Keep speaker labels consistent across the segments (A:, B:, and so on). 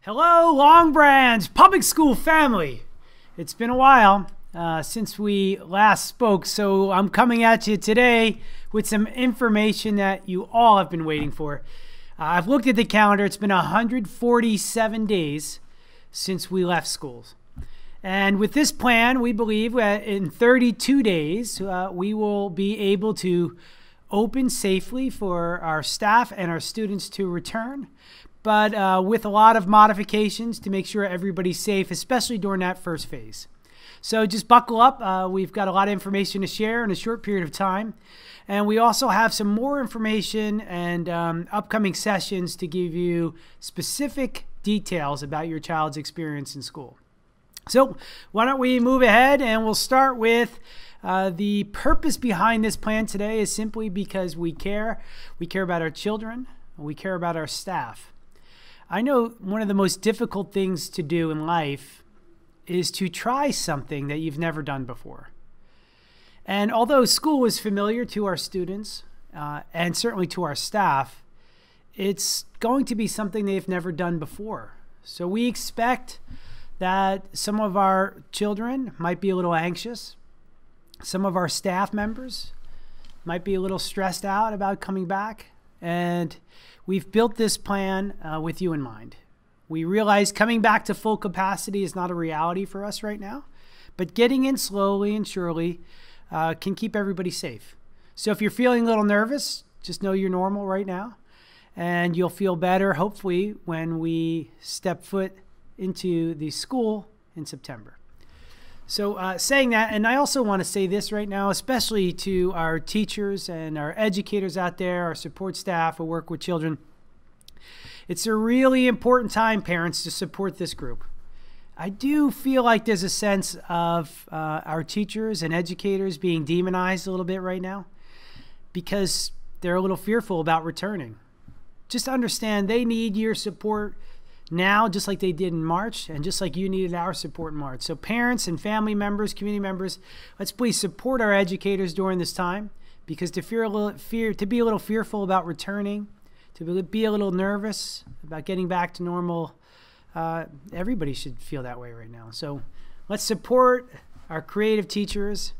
A: Hello, Long Branch Public School family. It's been a while since we last spoke, so I'm coming at you today with some information that you all have been waiting for. I've looked at the calendar. It's been 147 days since we left schools. And with this plan, we believe that in 32 days, we will be able to open safely for our staff and our students to return, but with a lot of modifications to make sure everybody's safe, especially during that first phase. So just buckle up. We've got a lot of information to share in a short period of time. And we also have some more information and upcoming sessions to give you specific details about your child's experience in school. So why don't we move ahead, and we'll start with the purpose behind this plan today is simply because we care. We care about our children. We care about our staff. I know one of the most difficult things to do in life is to try something that you've never done before. And although school is familiar to our students and certainly to our staff, it's going to be something they've never done before. So we expect that some of our children might be a little anxious. Some of our staff members might be a little stressed out about coming back. And we've built this plan with you in mind. We realize coming back to full capacity is not a reality for us right now, but getting in slowly and surely can keep everybody safe. So if you're feeling a little nervous, just know you're normal right now, and you'll feel better, hopefully, when we step foot into the school in September. So saying that, and I also want to say this right now, especially to our teachers and our educators out there, our support staff who work with children. It's a really important time, parents, to support this group. I do feel like there's a sense of our teachers and educators being demonized a little bit right now because they're a little fearful about returning. Just understand they need your support now, just like they did in March, and just like you needed our support in March. So parents and family members, community members, let's please support our educators during this time, because to be a little fearful about returning, to be a little nervous about getting back to normal, everybody should feel that way right now. So let's support our creative teachers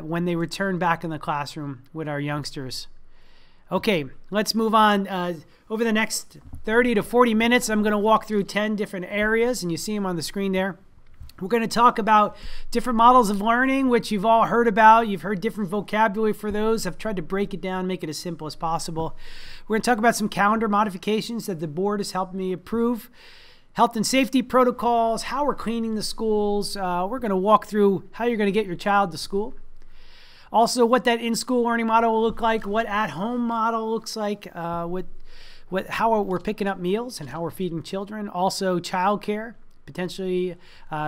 A: when they return back in the classroom with our youngsters. Okay, let's move on. Over the next 30 to 40 minutes, I'm going to walk through 10 different areas, and you see them on the screen there. We're going to talk about different models of learning, which you've all heard about. You've heard different vocabulary for those. I've tried to break it down, make it as simple as possible. We're going to talk about some calendar modifications that the board has helped me approve, health and safety protocols, how we're cleaning the schools. We're going to walk through how you're going to get your child to school. Also, what that in-school learning model will look like, what at-home model looks like, how we're picking up meals and how we're feeding children. Also, childcare, potentially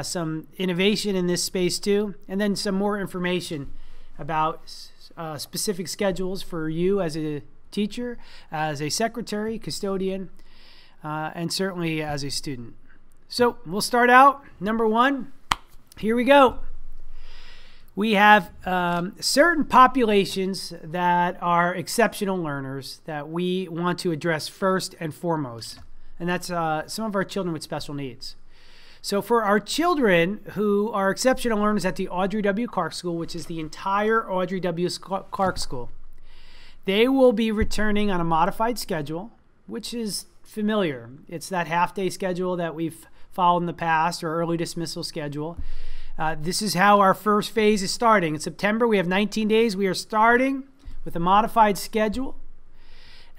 A: some innovation in this space too, and then some more information about specific schedules for you as a teacher, as a secretary, custodian, and certainly as a student. So we'll start out. Number one, here we go. We have certain populations that are exceptional learners that we want to address first and foremost, and that's some of our children with special needs. So for our children who are exceptional learners at the Audrey W. Clark School, which is the entire Audrey W. Clark School, they will be returning on a modified schedule, which is familiar. It's that half-day schedule that we've followed in the past, or early dismissal schedule. This is how our first phase is starting. In September, we have 19 days. We are starting with a modified schedule.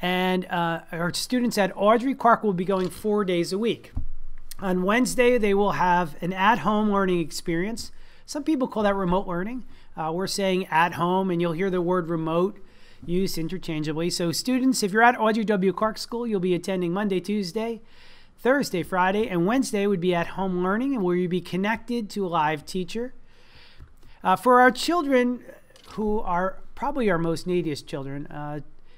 A: And our students at Audrey Clark will be going 4 days a week. On Wednesday, they will have an at-home learning experience. Some people call that remote learning. We're saying at home, and you'll hear the word remote used interchangeably. So students, if you're at Audrey W. Clark School, you'll be attending Monday, Tuesday, Thursday, Friday, and Wednesday would be at home learning, and where you'd be connected to a live teacher. For our children, who are probably our most neediest children,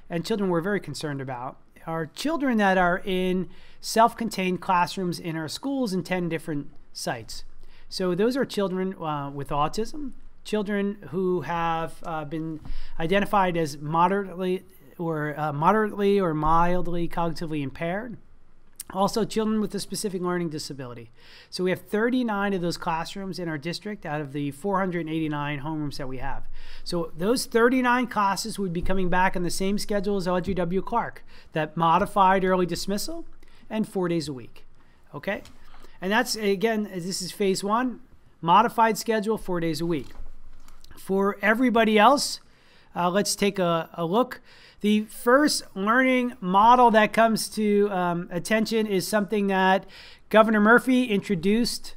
A: and children we're very concerned about, are children that are in self-contained classrooms in our schools in 10 different sites. So those are children with autism, children who have been identified as moderately or mildly cognitively impaired, Also, children with a specific learning disability. So we have 39 of those classrooms in our district out of the 489 homerooms that we have. So those 39 classes would be coming back on the same schedule as LGW Clark, that modified early dismissal and 4 days a week. Okay? And that's, again, this is phase 1, modified schedule, 4 days a week. For everybody else, let's take a look. The first learning model that comes to attention is something that Governor Murphy introduced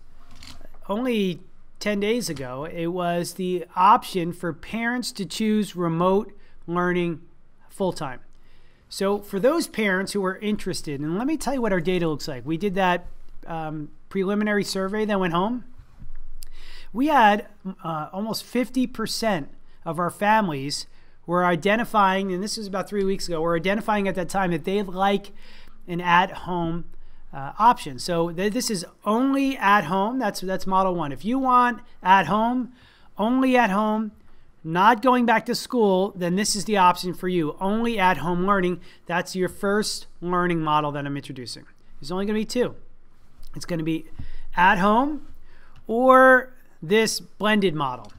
A: only 10 days ago. It was the option for parents to choose remote learning full-time. So for those parents who are interested, and let me tell you what our data looks like. We did that preliminary survey that went home. We had almost 50% of our families were identifying, and this was about 3 weeks ago, were identifying at that time that they'd like an at-home option. So this is only at home. That's model 1. If you want at home, only at home, not going back to school, then this is the option for you. Only at home learning. That's your first learning model that I'm introducing. There's only going to be 2. It's going to be at home or this blended model.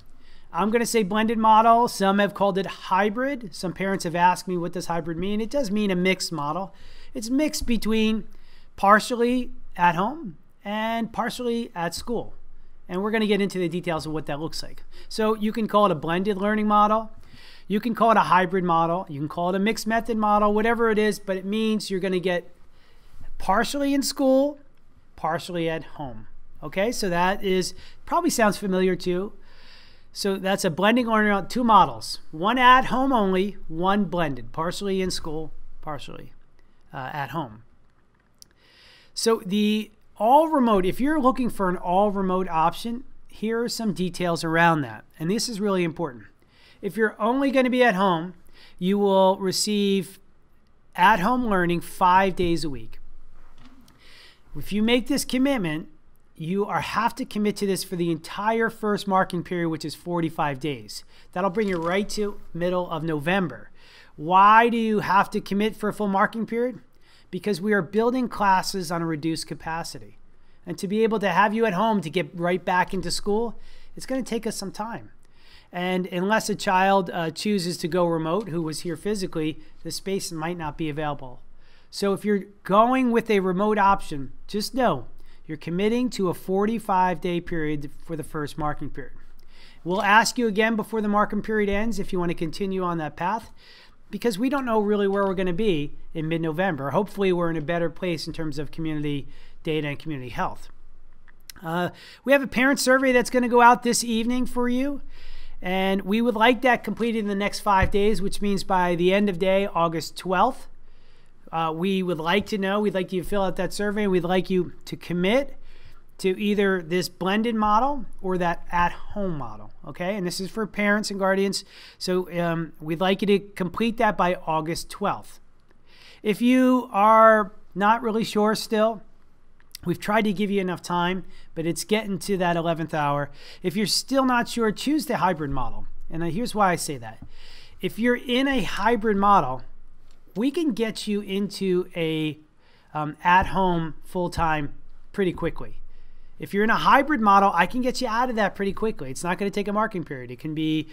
A: I'm going to say blended model. Some have called it hybrid. Some parents have asked me, what does hybrid mean? It does mean a mixed model. It's mixed between partially at home and partially at school. And we're going to get into the details of what that looks like. So you can call it a blended learning model. You can call it a hybrid model. You can call it a mixed method model, whatever it is, but it means you're going to get partially in school, partially at home. Okay, so that is, probably sounds familiar too. So that's a blending learning, 2 models. 1 at home only, 1 blended, partially in school, partially at home. So the all remote, if you're looking for an all remote option, here are some details around that. And this is really important. If you're only going to be at home, you will receive at home learning 5 days a week. If you make this commitment, you have to commit to this for the entire first marking period, which is 45 days. That'll bring you right to middle of November. Why do you have to commit for a full marking period? Because we are building classes on a reduced capacity. And to be able to have you at home to get right back into school, it's going to take us some time. And unless a child chooses to go remote, who was here physically, the space might not be available. So if you're going with a remote option, just know you're committing to a 45-day period for the first marking period. We'll ask you again before the marking period ends if you want to continue on that path, because we don't know really where we're going to be in mid-November. Hopefully we're in a better place in terms of community data and community health. We have a parent survey that's going to go out this evening for you, and we would like that completed in the next 5 days, which means by the end of day, August 12th. We would like to know, we'd like you to fill out that survey. We'd like you to commit to either this blended model or that at-home model, okay? And this is for parents and guardians. So we'd like you to complete that by August 12th. If you are not really sure still, we've tried to give you enough time, but it's getting to that 11th hour. If you're still not sure, choose the hybrid model. And here's why I say that. If you're in a hybrid model, we can get you into a at-home full-time pretty quickly. If you're in a hybrid model, I can get you out of that pretty quickly. It's not going to take a marking period. It can be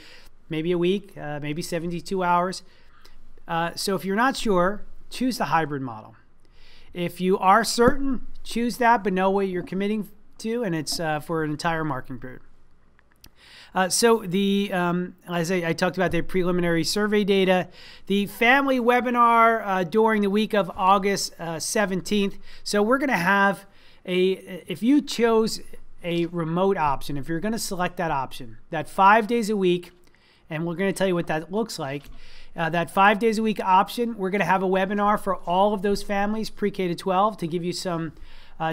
A: maybe a week, maybe 72 hours. So if you're not sure, choose the hybrid model. If you are certain, choose that, but know what you're committing to, and it's for an entire marking period. So as I talked about the preliminary survey data, the family webinar during the week of August 17th. So we're going to have if you chose a remote option, if you're going to select that option, that 5 days a week, and we're going to tell you what that looks like, that 5 days a week option, we're going to have a webinar for all of those families, pre-K to 12, to give you some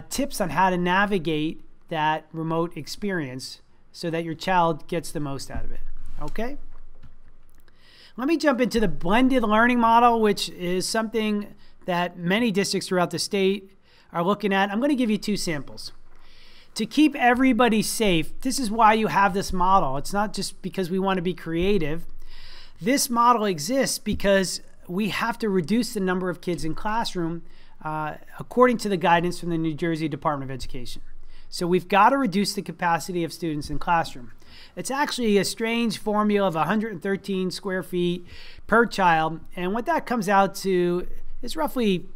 A: tips on how to navigate that remote experience so that your child gets the most out of it, okay? Let me jump into the blended learning model, which is something that many districts throughout the state are looking at. I'm going to give you 2 samples. To keep everybody safe, this is why you have this model. It's not just because we want to be creative. This model exists because we have to reduce the number of kids in classroom according to the guidance from the New Jersey Department of Education. So we've got to reduce the capacity of students in classroom. It's actually a strange formula of 113 square feet per child, and what that comes out to is roughly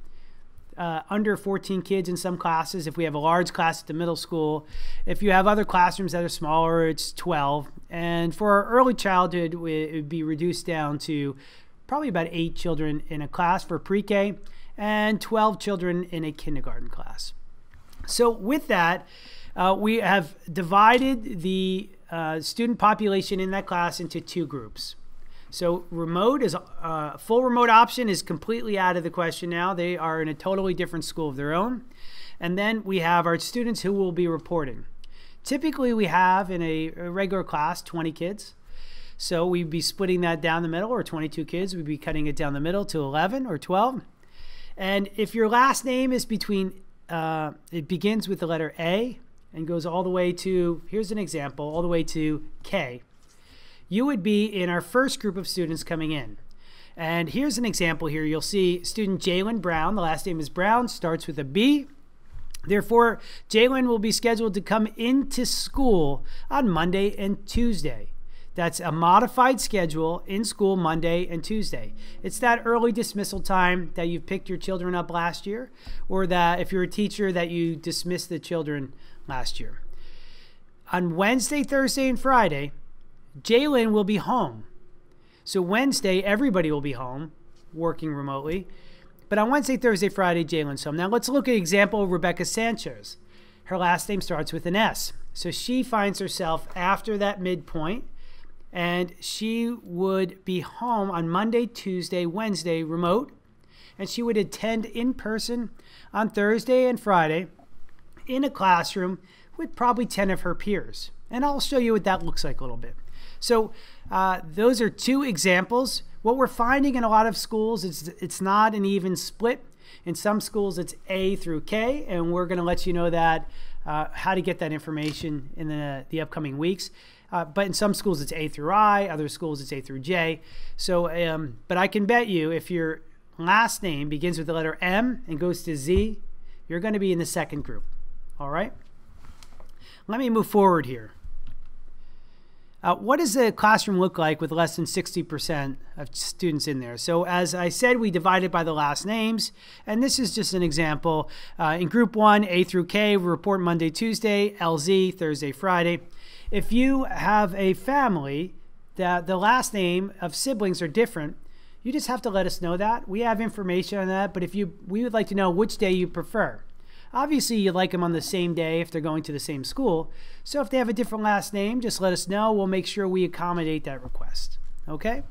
A: under 14 kids in some classes if we have a large class at the middle school. If you have other classrooms that are smaller, it's 12. And for our early childhood, it would be reduced down to probably about 8 children in a class for pre-K and 12 children in a kindergarten class. So with that, we have divided the student population in that class into 2 groups. So remote is full remote option is completely out of the question now. They are in a totally different school of their own. And then we have our students who will be reporting. Typically we have in a regular class 20 kids. So we'd be splitting that down the middle, or 22 kids, we'd be cutting it down the middle to 11 or 12. And if your last name is between, it begins with the letter A and goes all the way to, here's an example, all the way to K, you would be in our first group of students coming in. And here's an example here. You'll see student Jalen Brown, the last name is Brown, starts with a B. Therefore, Jalen will be scheduled to come into school on Monday and Tuesday. That's a modified schedule in school Monday and Tuesday. It's that early dismissal time that you picked your children up last year, or that if you're a teacher that you dismissed the children last year. On Wednesday, Thursday, and Friday, Jalen will be home. So Wednesday, everybody will be home working remotely. But on Wednesday, Thursday, Friday, Jalen's home. Now let's look at an example of Rebecca Sanchez. Her last name starts with an S. So she finds herself after that midpoint, and she would be home on Monday, Tuesday, Wednesday, remote. And she would attend in person on Thursday and Friday in a classroom with probably 10 of her peers. And I'll show you what that looks like a little bit. So those are 2 examples. What we're finding in a lot of schools is it's not an even split. In some schools it's A through K, and we're going to let you know that how to get that information in the upcoming weeks. But in some schools it's A through I, other schools it's A through J. So, but I can bet you if your last name begins with the letter M and goes to Z, you're going to be in the second group. All right? Let me move forward here. What does a classroom look like with less than 60% of students in there? So as I said, we divided by the last names, and this is just an example. In group 1, A through K, we report Monday, Tuesday, LZ, Thursday, Friday. If you have a family that the last name of siblings are different, you just have to let us know that. We have information on that, but we would like to know which day you prefer. Obviously, you'd like them on the same day if they're going to the same school. So if they have a different last name, just let us know. We'll make sure we accommodate that request. Okay?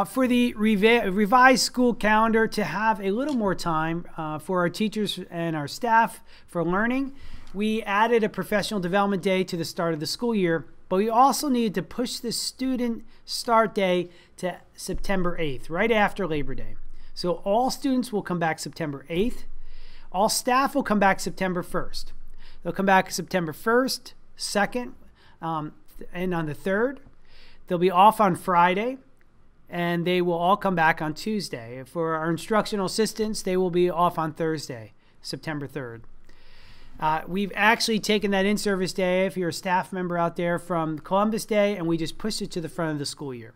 A: For the revised school calendar, to have a little more time for our teachers and our staff for learning, we added a professional development day to the start of the school year, but we also needed to push the student start day to September 8th, right after Labor Day. So all students will come back September 8th. All staff will come back September 1st. They'll come back September 1st, 2nd, and on the 3rd. They'll be off on Friday, and they will all come back on Tuesday. For our instructional assistants, they will be off on Thursday, September 3rd. We've actually taken that in-service day, if you're a staff member out there, from Columbus Day, and we just pushed it to the front of the school year.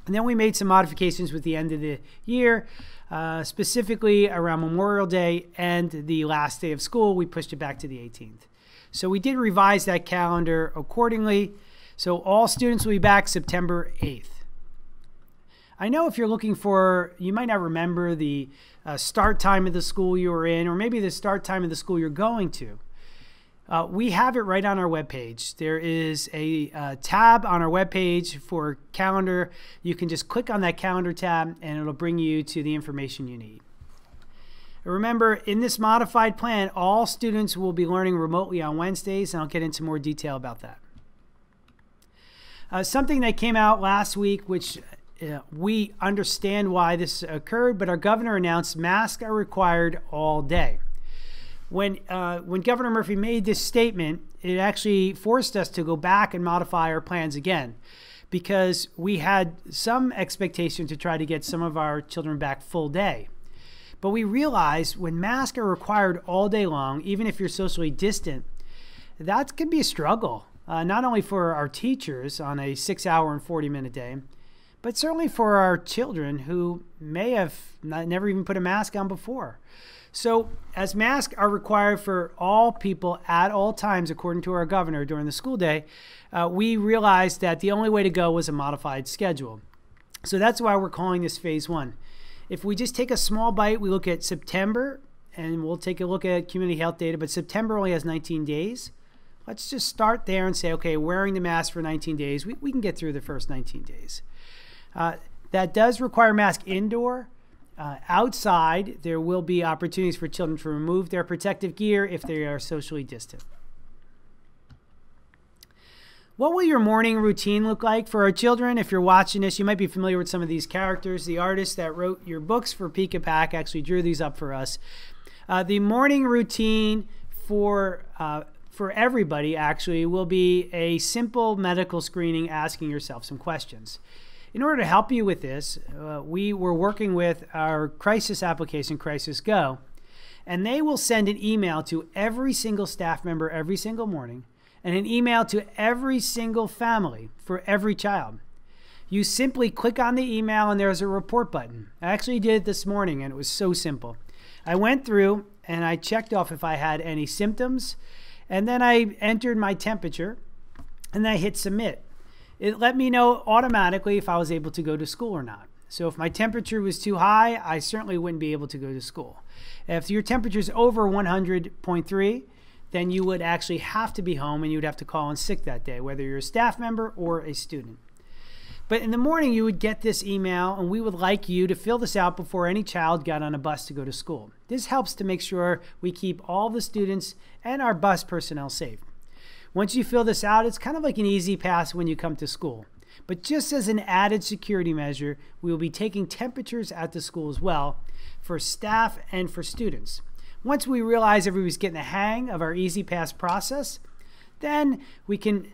A: And then we made some modifications with the end of the year, specifically around Memorial Day and the last day of school. We pushed it back to the 18th. So we did revise that calendar accordingly. So all students will be back September 8th. I know if you're looking for, you might not remember the start time of the school you were in, or maybe the start time of the school you're going to. We have it right on our webpage. There is a tab on our webpage for calendar. You can just click on that calendar tab and it'll bring you to the information you need. Remember, in this modified plan, all students will be learning remotely on Wednesdays, and I'll get into more detail about that. Something that came out last week, which we understand why this occurred, but our governor announced masks are required all day. When Governor Murphy made this statement, it actually forced us to go back and modify our plans again, because we had some expectation to try to get some of our children back full day. But we realize when masks are required all day long, even if you're socially distant, that can be a struggle, not only for our teachers on a 6-hour and 40-minute day, but certainly for our children who may have never even put a mask on before. So as masks are required for all people at all times, according to our governor during the school day, we realized that the only way to go was a modified schedule. So that's why we're calling this phase 1. If we just take a small bite, we look at September, and we'll take a look at community health data, but September only has 19 days. Let's just start there and say, okay, wearing the mask for 19 days, we can get through the first 19 days. That does require mask indoor. Outside, there will be opportunities for children to remove their protective gear if they are socially distant. What will your morning routine look like for our children? If you're watching this, you might be familiar with some of these characters. The artist that wrote your books for Peek a Pack actually drew these up for us. The morning routine for everybody actually will be a simple medical screening, asking yourself some questions. In order to help you with this, we were working with our crisis application, Crisis Go, and they will send an email to every single staff member every single morning, and an email to every single family for every child. You simply click on the email and there's a report button. I actually did it this morning and it was so simple. I went through and I checked off if I had any symptoms, and then I entered my temperature and I hit submit. It let me know automatically if I was able to go to school or not. So if my temperature was too high, I certainly wouldn't be able to go to school. If your temperature is over 100.3, then you would actually have to be home and you would have to call in sick that day, whether you're a staff member or a student. But in the morning, you would get this email, and we would like you to fill this out before any child got on a bus to go to school. This helps to make sure we keep all the students and our bus personnel safe. Once you fill this out, it's kind of like an easy pass when you come to school. But just as an added security measure, we will be taking temperatures at the school as well for staff and for students. Once we realize everybody's getting the hang of our Easy Pass process, then we can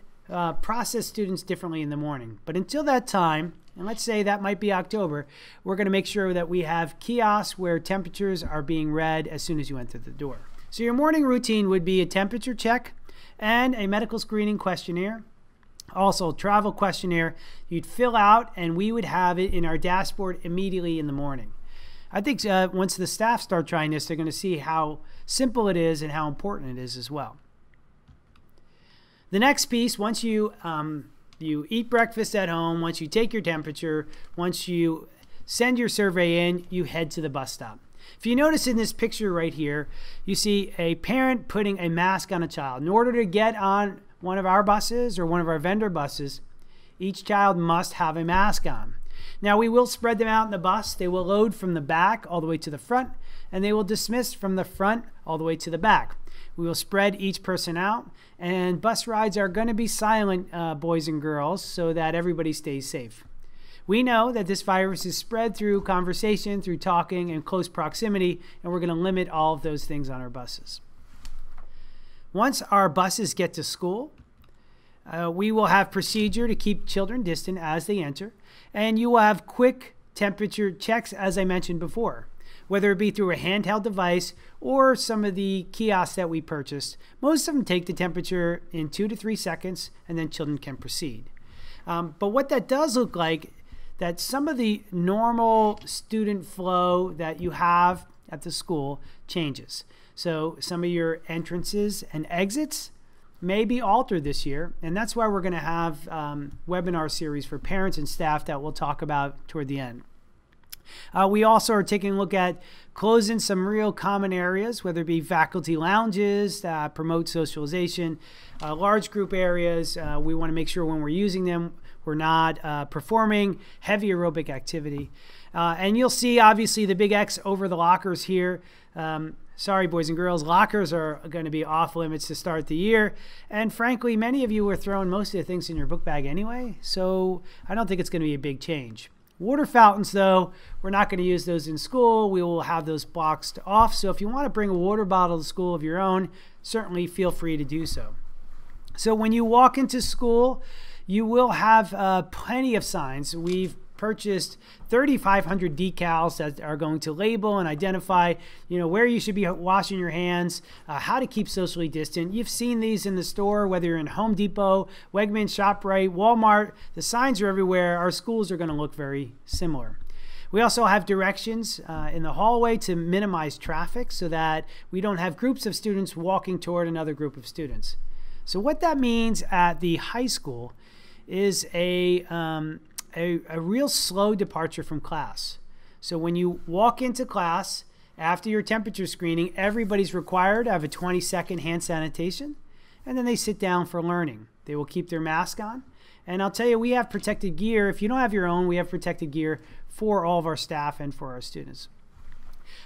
A: process students differently in the morning. But until that time, and let's say that might be October, we're going to make sure that we have kiosks where temperatures are being read as soon as you enter the door. So your morning routine would be a temperature check and a medical screening questionnaire. Also, a travel questionnaire you'd fill out, and we would have it in our dashboard immediately in the morning. I think once the staff start trying this, they're going to see how simple it is and how important it is as well. The next piece, once you eat breakfast at home, once you take your temperature, once you send your survey in, you head to the bus stop. If you notice in this picture right here, you see a parent putting a mask on a child. In order to get on one of our buses or one of our vendor buses, each child must have a mask on. Now, we will spread them out in the bus. They will load from the back all the way to the front, and they will dismiss from the front all the way to the back. We will spread each person out, and bus rides are going to be silent, boys and girls, so that everybody stays safe. We know that this virus is spread through conversation, through talking, and close proximity, and we're going to limit all of those things on our buses. Once our buses get to school, we will have procedure to keep children distant as they enter, and you will have quick temperature checks, as I mentioned before, whether it be through a handheld device or some of the kiosks that we purchased. Most of them take the temperature in 2 to 3 seconds, and then children can proceed. But what that does look like, that some of the normal student flow that you have at the school changes. So some of your entrances and exits may be altered this year, and that's why we're going to have webinar series for parents and staff that we'll talk about toward the end. We also are taking a look at closing some real common areas, whether it be faculty lounges that promote socialization, large group areas. We want to make sure when we're using them, we're not performing heavy aerobic activity. And you'll see, obviously, the big X over the lockers here. Sorry, boys and girls, lockers are going to be off limits to start the year. And frankly, many of you were throwing most of the things in your book bag anyway, so I don't think it's going to be a big change. Water fountains, though, we're not going to use those in school. We will have those boxed off. So if you want to bring a water bottle to school of your own, certainly feel free to do so. So when you walk into school, you will have plenty of signs. We've purchased 3,500 decals that are going to label and identify, where you should be washing your hands, how to keep socially distant. You've seen these in the store, whether you're in Home Depot, Wegmans, ShopRite, Walmart. The signs are everywhere. Our schools are going to look very similar. We also have directions in the hallway to minimize traffic so that we don't have groups of students walking toward another group of students. So what that means at the high school is a real slow departure from class. So when you walk into class after your temperature screening, everybody's required to have a 20-second hand sanitation, and then they sit down for learning. They will keep their mask on. And I'll tell you, we have protected gear. If you don't have your own, we have protected gear for all of our staff and for our students.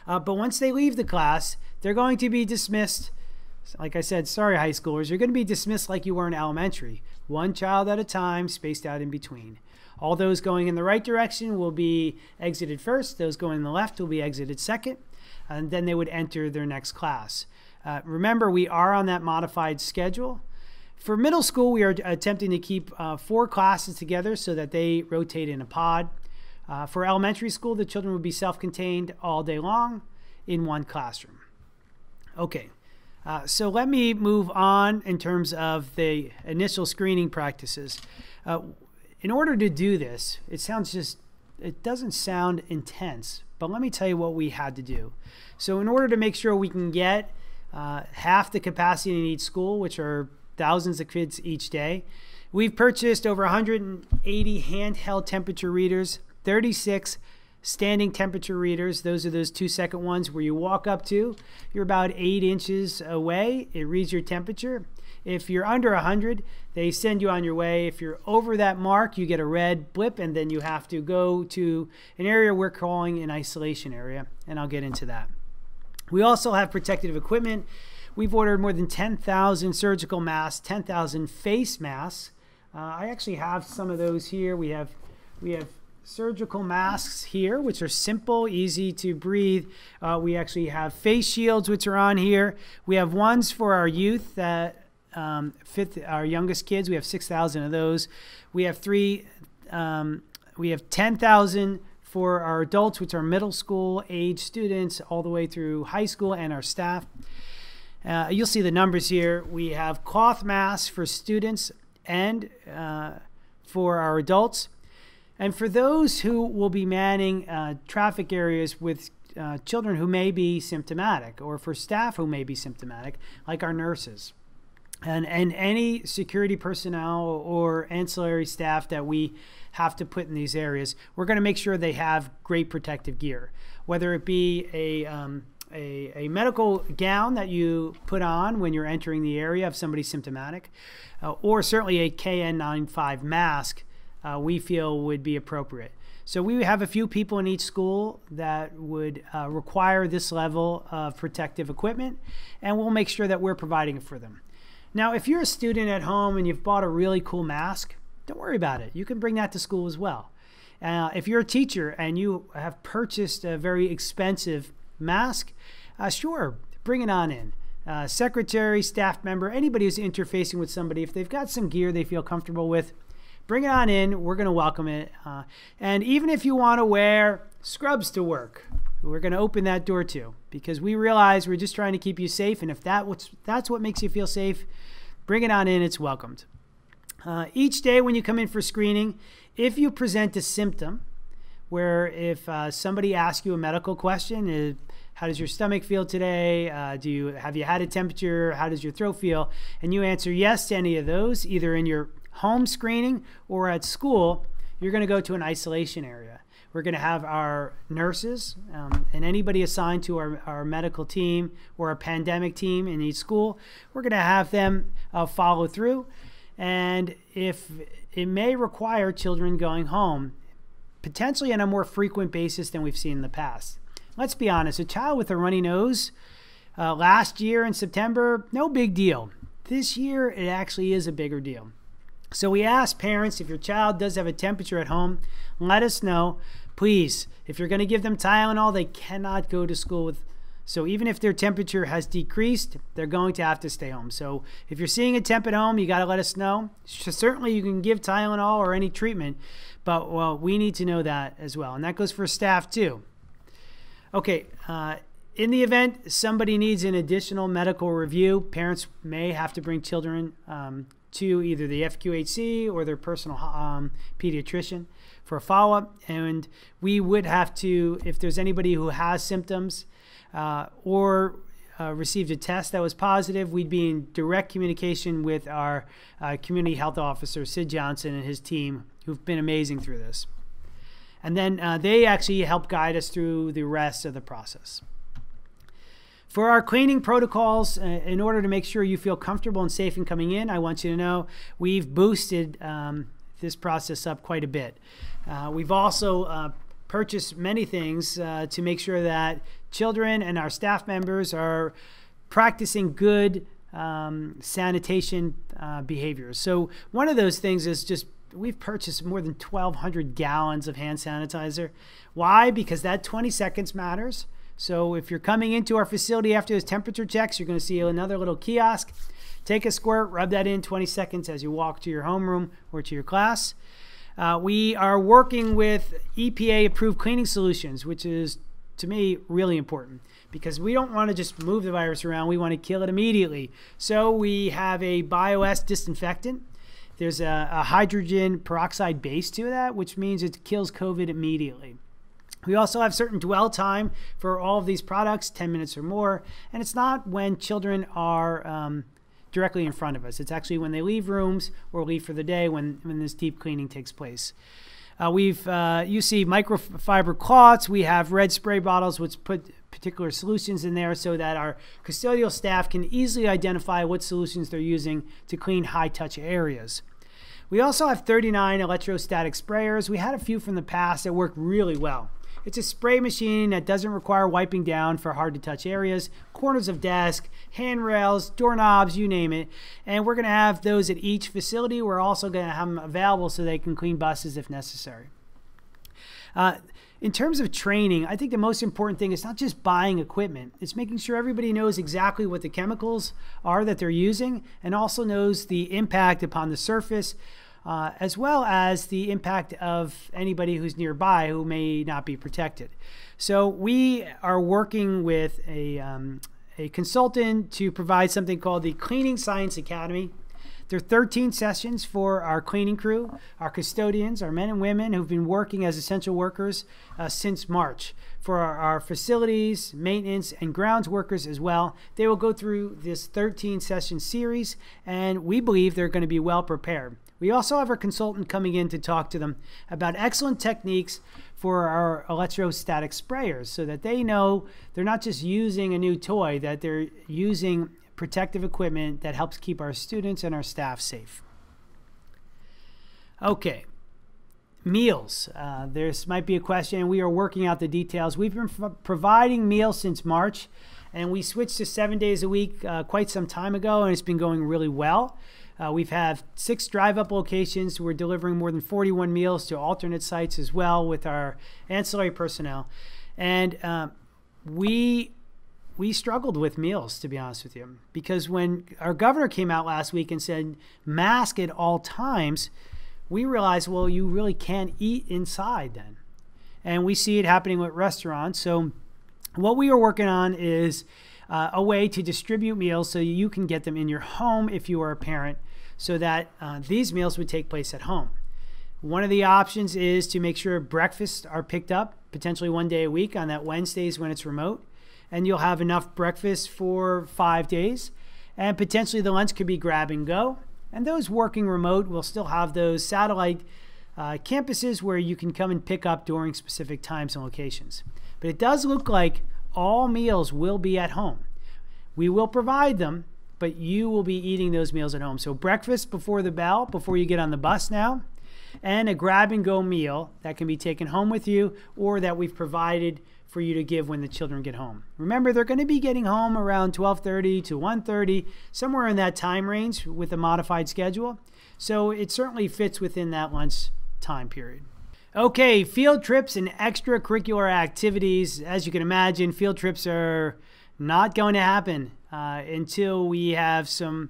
A: But once they leave the class, they're going to be dismissed. Like I said, sorry, high schoolers, you're going to be dismissed like you were in elementary. One child at a time, spaced out in between. All those going in the right direction will be exited first. Those going in the left will be exited second. And then they would enter their next class. Remember, we are on that modified schedule. For middle school, we are attempting to keep 4 classes together so that they rotate in a pod. For elementary school, the children would be self-contained all day long in one classroom. Okay. So let me move on in terms of the initial screening practices. In order to do this, it doesn't sound intense, but let me tell you what we had to do. So in order to make sure we can get half the capacity in each school, which are thousands of kids each day, we've purchased over 180 handheld temperature readers, 36 standing temperature readers. Those are those 2-second ones where you walk up to. You're about 8 inches away. It reads your temperature. If you're under 100, they send you on your way. If you're over that mark, you get a red blip, and then you have to go to an area we're calling an isolation area, and I'll get into that. We also have protective equipment. We've ordered more than 10,000 surgical masks, 10,000 face masks. I actually have some of those here. We have surgical masks here, which are simple, easy to breathe. We actually have face shields, which are on here. We have ones for our youth that fit our youngest kids. We have 6,000 of those. We have 10,000 for our adults, which are middle school age students all the way through high school, and our staff. You'll see the numbers here. We have cloth masks for students and for our adults. And for those who will be manning traffic areas with children who may be symptomatic, or for staff who may be symptomatic, like our nurses, and any security personnel or ancillary staff that we have to put in these areas, we're going to make sure they have great protective gear, whether it be a medical gown that you put on when you're entering the area of somebody symptomatic, or certainly a KN95 mask. We feel would be appropriate. So we have a few people in each school that would require this level of protective equipment, and we'll make sure that we're providing it for them. Now, if you're a student at home and you've bought a really cool mask, don't worry about it. You can bring that to school as well. If you're a teacher and you have purchased a very expensive mask, sure, bring it on in. Secretary, staff member, anybody who's interfacing with somebody, if they've got some gear they feel comfortable with, bring it on in. We're going to welcome it. And even if you want to wear scrubs to work, we're going to open that door too, because we realize we're just trying to keep you safe. And if that's what makes you feel safe, bring it on in. It's welcomed. Each day when you come in for screening, if you present a symptom, where if somebody asks you a medical question, how does your stomach feel today? Have you had a temperature? How does your throat feel? And you answer yes to any of those, either in your home screening or at school, you're going to go to an isolation area. We're going to have our nurses and anybody assigned to our medical team or a pandemic team in each school, we're going to have them follow through. And if it may require children going home, potentially on a more frequent basis than we've seen in the past. Let's be honest, a child with a runny nose last year in September, no big deal. This year, it actually is a bigger deal. So we ask parents, if your child does have a temperature at home, let us know. Please, if you're going to give them Tylenol, they cannot go to school with So even if their temperature has decreased, they're going to have to stay home. So if you're seeing a temp at home, you got to let us know. Certainly you can give Tylenol or any treatment, but well, we need to know that as well. And that goes for staff too. Okay, in the event somebody needs an additional medical review, parents may have to bring children to either the FQHC or their personal pediatrician for a follow-up. And we would have to, if there's anybody who has symptoms or received a test that was positive, we'd be in direct communication with our community health officer, Sid Johnson, and his team, who've been amazing through this. And then they actually help guide us through the rest of the process. For our cleaning protocols, in order to make sure you feel comfortable and safe in coming in, I want you to know we've boosted this process up quite a bit. We've also purchased many things to make sure that children and our staff members are practicing good sanitation behaviors. So one of those things is just we've purchased more than 1,200 gallons of hand sanitizer. Why? Because that 20 seconds matters. So if you're coming into our facility after those temperature checks, you're going to see another little kiosk. Take a squirt, rub that in 20 seconds as you walk to your homeroom or to your class. We are working with EPA-approved cleaning solutions, which is, to me, really important because we don't want to just move the virus around. We want to kill it immediately. So we have a BioS disinfectant. There's a hydrogen peroxide base to that, which means it kills COVID immediately. We also have certain dwell time for all of these products, 10 minutes or more. And it's not when children are directly in front of us. It's actually when they leave rooms or leave for the day when this deep cleaning takes place. You see microfiber cloths. We have red spray bottles which put particular solutions in there so that our custodial staff can easily identify what solutions they're using to clean high-touch areas. We also have 39 electrostatic sprayers. We had a few from the past that work really well. It's a spray machine that doesn't require wiping down for hard-to-touch areas, corners of desk, handrails, doorknobs, you name it. And we're going to have those at each facility. We're also going to have them available so they can clean buses if necessary. In terms of training, I think the most important thing is not just buying equipment. It's making sure everybody knows exactly what the chemicals are that they're using and also knows the impact upon the surface, as well as the impact of anybody who's nearby who may not be protected. So we are working with a consultant to provide something called the Cleaning Science Academy. There are 13 sessions for our cleaning crew, our custodians, our men and women who've been working as essential workers since March. For our facilities, maintenance, and grounds workers as well, they will go through this 13-session series, and we believe they're going to be well prepared. We also have our consultant coming in to talk to them about excellent techniques for our electrostatic sprayers so that they know they're not just using a new toy, that they're using protective equipment that helps keep our students and our staff safe. Okay, meals. This might be a question. We are working out the details. We've been providing meals since March, and we switched to 7 days a week quite some time ago, and it's been going really well. We've had 6 drive-up locations. We're delivering more than 41 meals to alternate sites as well with our ancillary personnel. And we struggled with meals, to be honest with you, because when our governor came out last week and said mask at all times, we realized, well, you really can't eat inside then. And we see it happening with restaurants. So what we are working on is a way to distribute meals so you can get them in your home if you are a parent, so that these meals would take place at home. One of the options is to make sure breakfasts are picked up, potentially 1 day a week on that Wednesdays when it's remote, and you'll have enough breakfast for 5 days. And potentially the lunch could be grab and go. And those working remote will still have those satellite campuses where you can come and pick up during specific times and locations. But it does look like all meals will be at home. We will provide them, but you will be eating those meals at home. So breakfast before the bell, before you get on the bus now, and a grab and go meal that can be taken home with you or that we've provided for you to give when the children get home. Remember, they're going to be getting home around 12:30 to 1:30, somewhere in that time range with a modified schedule. So it certainly fits within that lunch time period. Okay, field trips and extracurricular activities. As you can imagine, field trips are not going to happen until we have some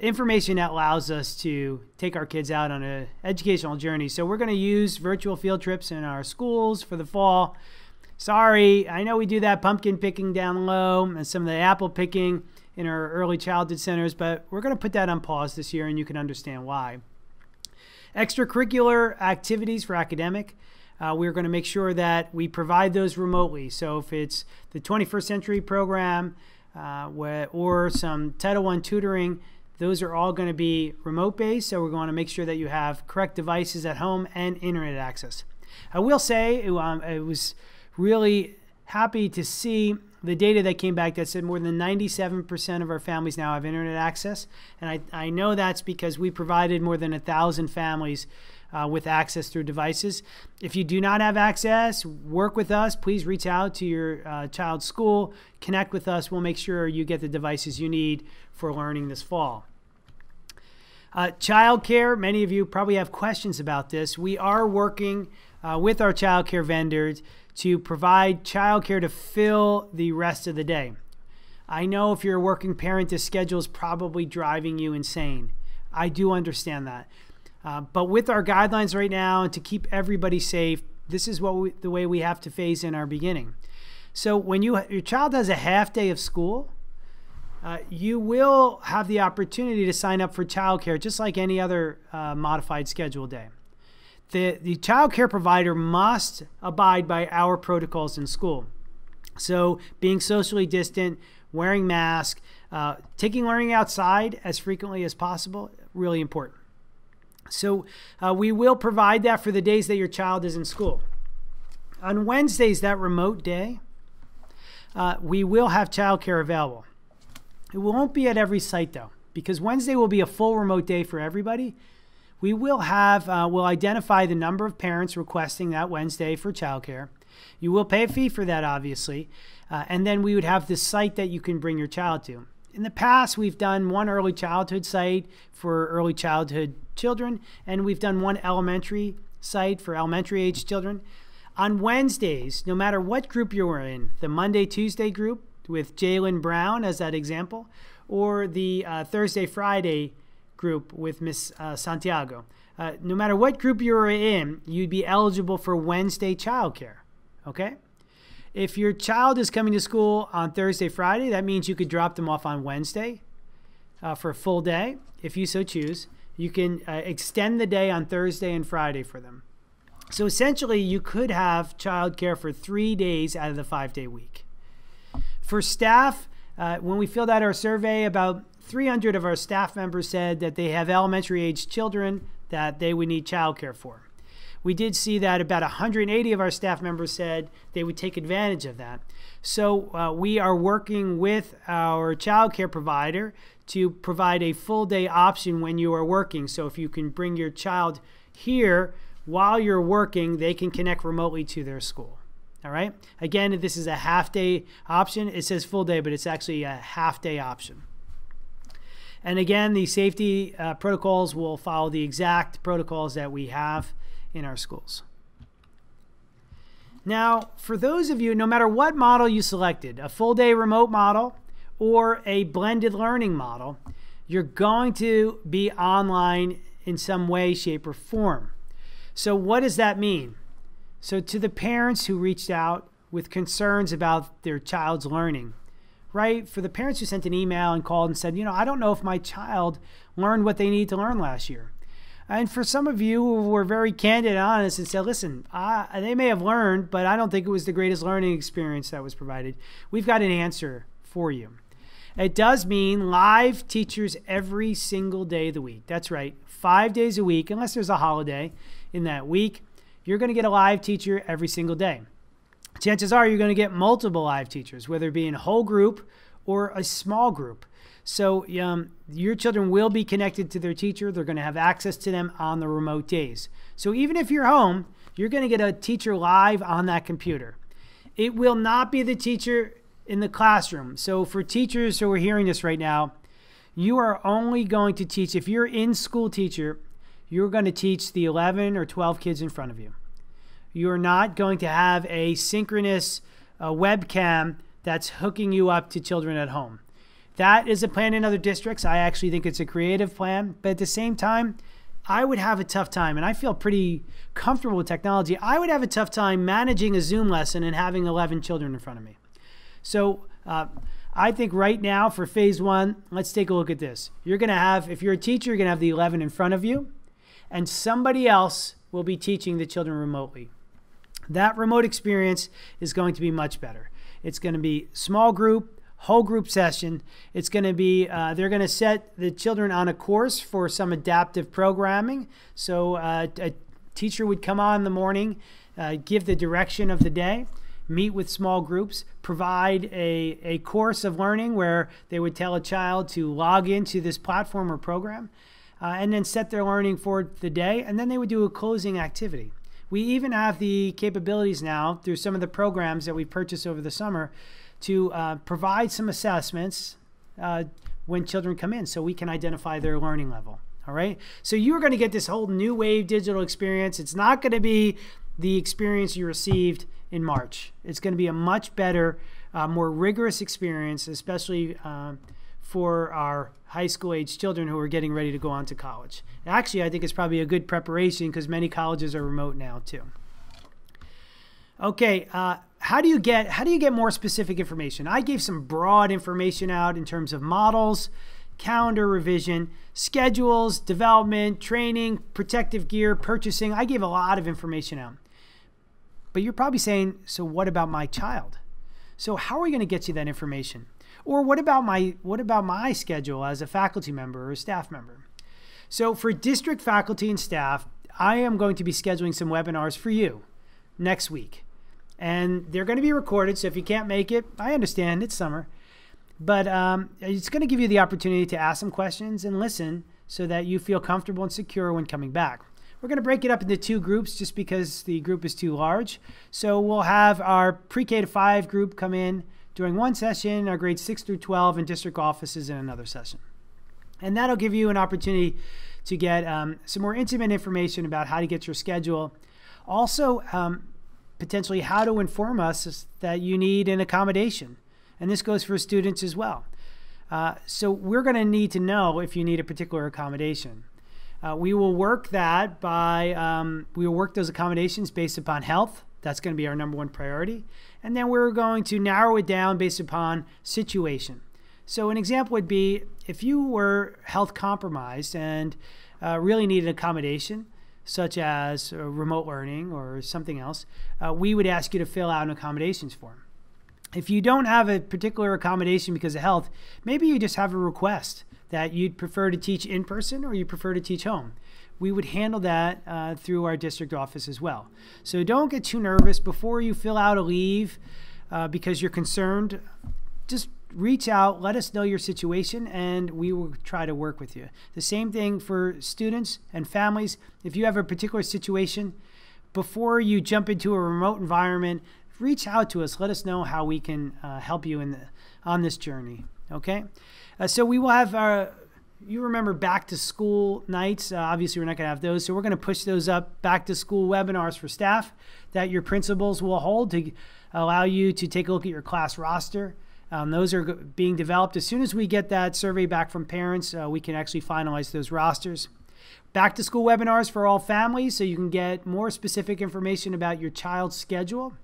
A: information that allows us to take our kids out on an educational journey. So we're going to use virtual field trips in our schools for the fall. Sorry, I know we do that pumpkin picking down low and some of the apple picking in our early childhood centers, but we're going to put that on pause this year, and you can understand why. Extracurricular activities for academic, we're going to make sure that we provide those remotely. So if it's the 21st Century program or some Title I tutoring, those are all going to be remote-based, so we're going to make sure that you have correct devices at home and internet access. I will say I was really happy to see the data that came back that said more than 97% of our families now have internet access. And I know that's because we provided more than 1,000 families with access through devices. If you do not have access, work with us. Please reach out to your child's school, connect with us. We'll make sure you get the devices you need for learning this fall. Childcare, many of you probably have questions about this. We are working with our childcare vendors to provide childcare to fill the rest of the day. I know if you're a working parent, this schedule is probably driving you insane. I do understand that. But with our guidelines right now and to keep everybody safe, this is the way we have to phase in our beginning. So when your child has a half day of school, you will have the opportunity to sign up for childcare just like any other modified schedule day. The child care provider must abide by our protocols in school. So being socially distant, wearing masks, taking learning outside as frequently as possible, really important. So we will provide that for the days that your child is in school. On Wednesdays, that remote day, we will have child care available. It won't be at every site though, because Wednesday will be a full remote day for everybody. We will we'll identify the number of parents requesting that Wednesday for childcare. You will pay a fee for that, obviously. And then we would have the site that you can bring your child to. In the past, we've done one early childhood site for early childhood children, and we've done one elementary site for elementary age children. On Wednesdays, no matter what group you are in, the Monday, Tuesday group with Jalen Brown as that example, or the Thursday, Friday group with Miss Santiago. No matter what group you're in, you'd be eligible for Wednesday childcare, okay? If your child is coming to school on Thursday, Friday, that means you could drop them off on Wednesday for a full day, if you so choose. You can extend the day on Thursday and Friday for them. So essentially, you could have childcare for 3 days out of the 5-day week. For staff, when we filled out our survey, about 300 of our staff members said that they have elementary age children that they would need childcare for. We did see that about 180 of our staff members said they would take advantage of that. So we are working with our childcare provider to provide a full day option when you are working. So if you can bring your child here while you're working, they can connect remotely to their school. All right. Again, this is a half day option. It says full day, but it's actually a half day option. And again, the safety protocols will follow the exact protocols that we have in our schools. Now, for those of you, no matter what model you selected, a full day remote model or a blended learning model, you're going to be online in some way, shape, or form. So what does that mean? So to the parents who reached out with concerns about their child's learning, right? For the parents who sent an email and called and said, you know, I don't know if my child learned what they need to learn last year. And for some of you who were very candid and honest and said, listen, they may have learned, but I don't think it was the greatest learning experience that was provided. We've got an answer for you. It does mean live teachers every single day of the week. That's right, 5 days a week, unless there's a holiday in that week. You're going to get a live teacher every single day. Chances are you're going to get multiple live teachers, whether it be in a whole group or a small group. So your children will be connected to their teacher. They're going to have access to them on the remote days. So even if you're home, you're going to get a teacher live on that computer. It will not be the teacher in the classroom. So for teachers who are hearing this right now, you are only going to teach, if you're in school teacher, you're going to teach the 11 or 12 kids in front of you. You're not going to have a synchronous webcam that's hooking you up to children at home. That is a plan in other districts. I actually think it's a creative plan, but at the same time, I would have a tough time, and I feel pretty comfortable with technology. I would have a tough time managing a Zoom lesson and having 11 children in front of me. So I think right now for phase one, let's take a look at this. You're going to have, if you're a teacher, you're going to have the 11 in front of you, and somebody else will be teaching the children remotely. That remote experience is going to be much better. It's going to be small group, whole group session. It's going to be, they're going to set the children on a course for some adaptive programming. So a teacher would come on in the morning, give the direction of the day, meet with small groups, provide a course of learning where they would tell a child to log into this platform or program, and then set their learning for the day, and then they would do a closing activity. We even have the capabilities now through some of the programs that we purchased over the summer to provide some assessments when children come in so we can identify their learning level. All right. So you're going to get this whole new wave digital experience. It's not going to be the experience you received in March. It's going to be a much better, more rigorous experience, especially for our high school age children who are getting ready to go on to college. Actually, I think it's probably a good preparation because many colleges are remote now too. Okay, how do you get more specific information? I gave some broad information out in terms of models, calendar revision, schedules, development, training, protective gear, purchasing. I gave a lot of information out. But you're probably saying, so what about my child? So how are we going to get you that information? Or what about my schedule as a faculty member or a staff member? So for district faculty and staff, I am going to be scheduling some webinars for you next week. And they're going to be recorded, so if you can't make it, I understand, it's summer. But it's going to give you the opportunity to ask some questions and listen so that you feel comfortable and secure when coming back. We're going to break it up into 2 groups just because the group is too large. So we'll have our pre-K to 5 group come in during one session, our grades 6 through 12 in district offices in another session. And that'll give you an opportunity to get some more intimate information about how to get your schedule. Also, potentially how to inform us that you need an accommodation. And this goes for students as well. So we're going to need to know if you need a particular accommodation. We will work that by, we will work those accommodations based upon health. That's going to be our #1 priority. And then we're going to narrow it down based upon situation. So an example would be if you were health compromised and really needed accommodation, such as remote learning or something else, we would ask you to fill out an accommodations form. If you don't have a particular accommodation because of health, maybe you just have a request that you'd prefer to teach in person or you prefer to teach home. We would handle that through our district office as well. So don't get too nervous before you fill out a leave because you're concerned. Just reach out, let us know your situation, and we will try to work with you. The same thing for students and families. If you have a particular situation, before you jump into a remote environment, reach out to us. Let us know how we can help you on this journey. Okay? So we will have you remember back to school nights. Obviously, we're not going to have those. So we're going to push those up, back to school webinars for staff that your principals will hold to allow you to take a look at your class roster. Those are being developed. As soon as we get that survey back from parents, we can actually finalize those rosters. Back to school webinars for all families, so you can get more specific information about your child's schedule,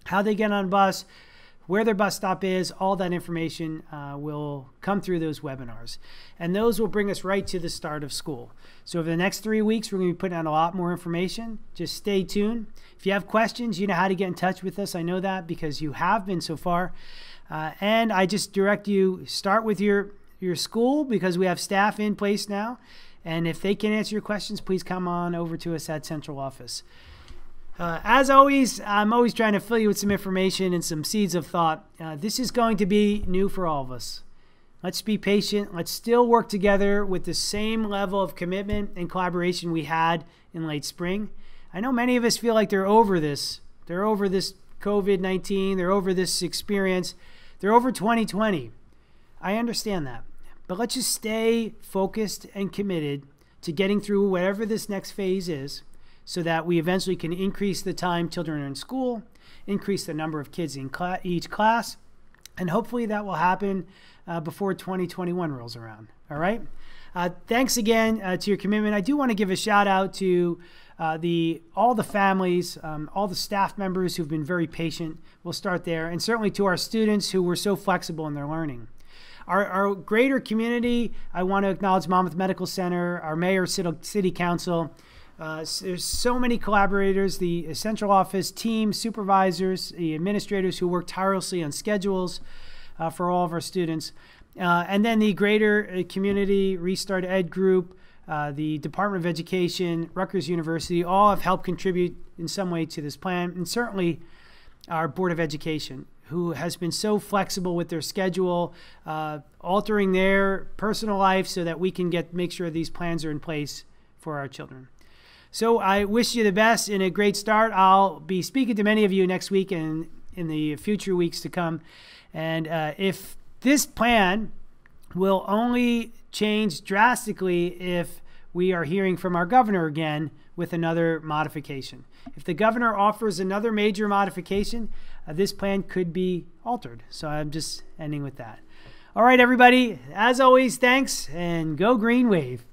A: how they get on a bus, where their bus stop is. All that information will come through those webinars. And those will bring us right to the start of school. So over the next 3 weeks, we're going to be putting out a lot more information. Just stay tuned. If you have questions, you know how to get in touch with us. I know that because you have been so far. And I just direct you, start with your school because we have staff in place now. And if they can answer your questions, please come on over to us at Central Office. As always, I'm always trying to fill you with some information and some seeds of thought. This is going to be new for all of us. Let's be patient. Let's still work together with the same level of commitment and collaboration we had in late spring. I know many of us feel like they're over this. They're over this COVID-19. They're over this experience. They're over 2020. I understand that. But let's just stay focused and committed to getting through whatever this next phase is, so that we eventually can increase the time children are in school, increase the number of kids in each class, and hopefully that will happen before 2021 rolls around. All right? Thanks again to your commitment. I do want to give a shout out to all the families, all the staff members who've been very patient. We'll start there. And certainly to our students who were so flexible in their learning. Our greater community, I want to acknowledge Monmouth Medical Center, our mayor, city council. There's so many collaborators, the central office team, supervisors, the administrators who work tirelessly on schedules for all of our students. And then the greater community, Restart Ed Group, the Department of Education, Rutgers University, all have helped contribute in some way to this plan. And certainly our Board of Education, who has been so flexible with their schedule, altering their personal life so that we can make sure these plans are in place for our children. So I wish you the best and a great start. I'll be speaking to many of you next week and in the future weeks to come. And if this plan will only change drastically if we are hearing from our governor again with another modification. If the governor offers another major modification, this plan could be altered. So I'm just ending with that. All right, everybody. As always, thanks, and go Green Wave.